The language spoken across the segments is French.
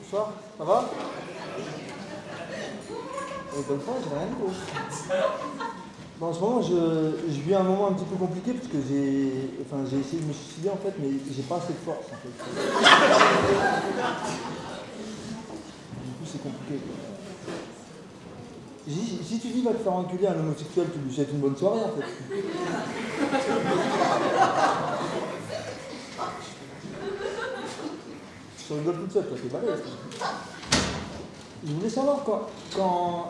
Bonsoir, ça va? Bonne fois, j'ai rien dit. Bon, en ce moment, je vis un moment un petit peu compliqué parce que j'ai essayé de me suicider en fait, mais j'ai pas assez de force en fait. Du coup, c'est compliqué. Si tu dis va te faire enculer un homosexuel, tu lui souhaites une bonne soirée en fait. Tu rigoles toute seule, toi, t'es balèze. Je voulais savoir quand,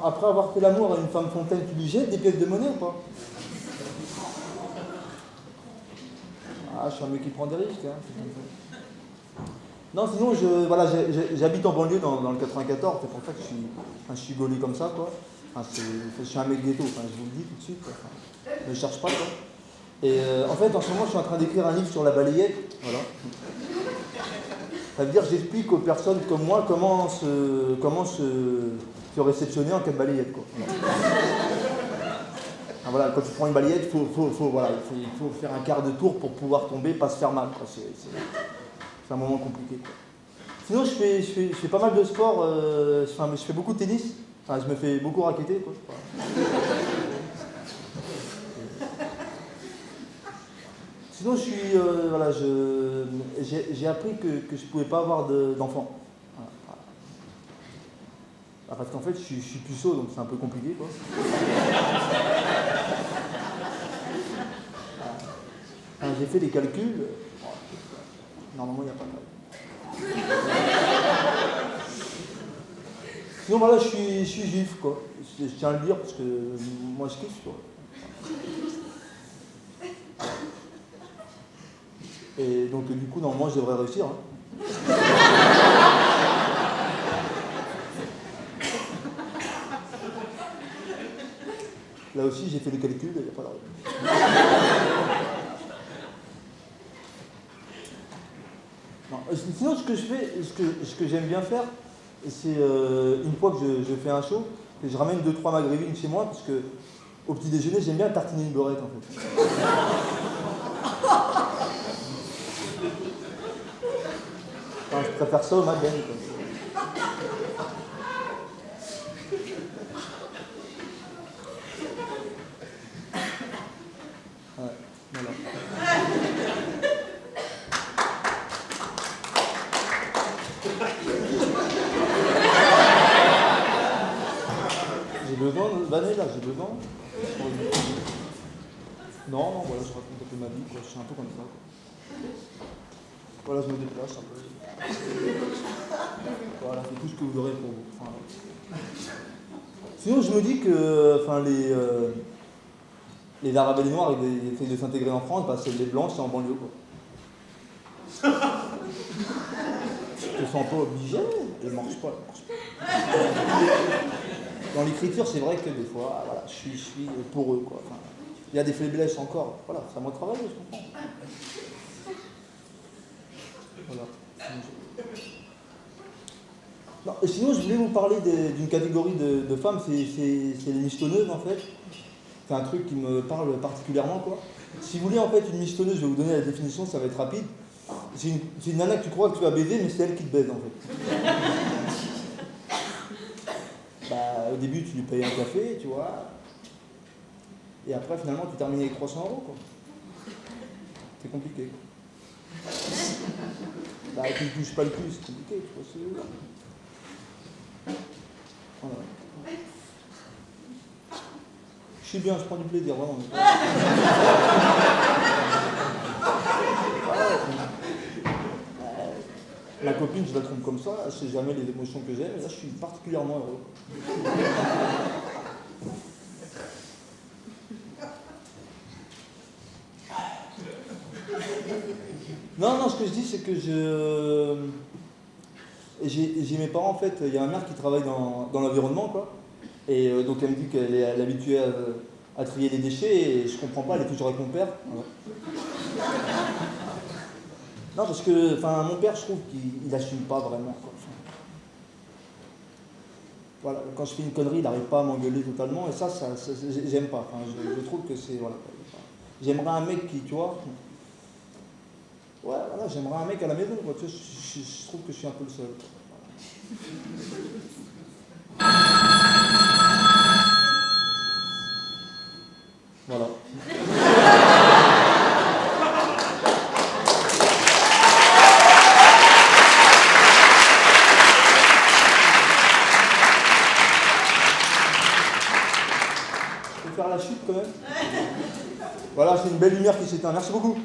après avoir fait l'amour à une femme fontaine, tu lui jettes des pièces de monnaie ou pas? Ah, je suis un mec qui prend des risques. Hein. Non, sinon, j'habite en banlieue dans le 94, c'est pour ça que je suis gaulé comme ça, quoi. Enfin, je suis un mec ghetto, enfin, je vous le dis tout de suite. Enfin, ne cherche pas, quoi. Et en fait, en ce moment, je suis en train d'écrire un livre sur la balayette. Voilà. Ça veut dire que j'explique aux personnes comme moi comment se réceptionner en cas de balayette, quoi. Voilà. Ah, voilà, quand tu prends une balayette, il faut faire un quart de tour pour pouvoir tomber, pas se faire mal. C'est un moment compliqué, quoi. Sinon, je fais pas mal de sport. Je fais beaucoup de tennis. Enfin, je me fais beaucoup racketter, quoi. Sinon, j'ai appris que je pouvais pas avoir d'enfant. Voilà. Parce qu'en fait, je suis puceau, donc c'est un peu compliqué, quoi. Enfin, j'ai fait des calculs. Normalement, il n'y a pas de mal. Sinon, voilà, je suis juif, quoi. Je tiens à le dire parce que moi, je kiffe, quoi. Et donc, du coup, normalement, je devrais réussir. Hein. Là aussi, j'ai fait le calcul, il n'y a pas de raison. Non. Sinon, ce que je fais, ce que j'aime bien faire, c'est une fois que je fais un show, que je ramène 2-3 maghrébines chez moi, parce que au petit déjeuner, j'aime bien tartiner une beurrette, en fait. Enfin, je préfère ça au maghrébin, quoi. Ouais, voilà. J'ai besoin de vanner là, j'ai besoin. Non, voilà, je raconte un peu ma vie, quoi. Je suis un peu comme ça, quoi. Voilà, je me déplace un peu. Voilà, c'est tout ce que vous aurez pour vous. Enfin, sinon, je me dis que les Arabes et les Noirs, ils essaient de s'intégrer en France, bah, c'est les Blancs, c'est en banlieue, quoi. Ils ne sont pas obligés, ils ne marchent pas. Dans l'écriture, c'est vrai que des fois, voilà, je suis pour eux, quoi. Enfin, il y a des faiblesses encore. Voilà, c'est à moi de travailler, je comprends. Voilà. Non, et sinon, je voulais vous parler d'une catégorie de femmes, c'est les mistonneuses, en fait. C'est un truc qui me parle particulièrement, quoi. Si vous voulez, en fait, une mistonneuse, je vais vous donner la définition, ça va être rapide. C'est une nana que tu crois que tu vas baiser, mais c'est elle qui te baise, en fait. Bah, au début, tu lui payes un café, tu vois. Et après, finalement, tu termines avec 300 €, quoi. C'est compliqué, quoi. Bah, tu ne touches pas le cul, c'est compliqué, tu vois, c'est... Voilà. Je suis bien, je prends du plaisir, vraiment. La copine, je la trompe comme ça, je ne sais jamais les émotions que j'ai, mais là, je suis particulièrement heureux. Non, ce que je dis, c'est que j'ai mes parents, en fait, il y a ma mère qui travaille dans l'environnement, quoi. Et donc elle me dit qu'elle est habituée à trier les déchets, et je comprends pas, elle est toujours avec mon père. Voilà. Non, parce que mon père, je trouve qu'il n'assume pas vraiment, quoi. Voilà, quand je fais une connerie, il n'arrive pas à m'engueuler totalement, et ça j'aime pas. Enfin, je trouve que c'est... Voilà. J'aimerais un mec qui, tu vois... Ouais, voilà, j'aimerais un mec à la maison, quoi. Tu vois, je trouve que je suis un peu le seul. Voilà. Voilà. Je peux faire la chute quand même. Voilà, c'est une belle lumière qui s'éteint. Merci beaucoup.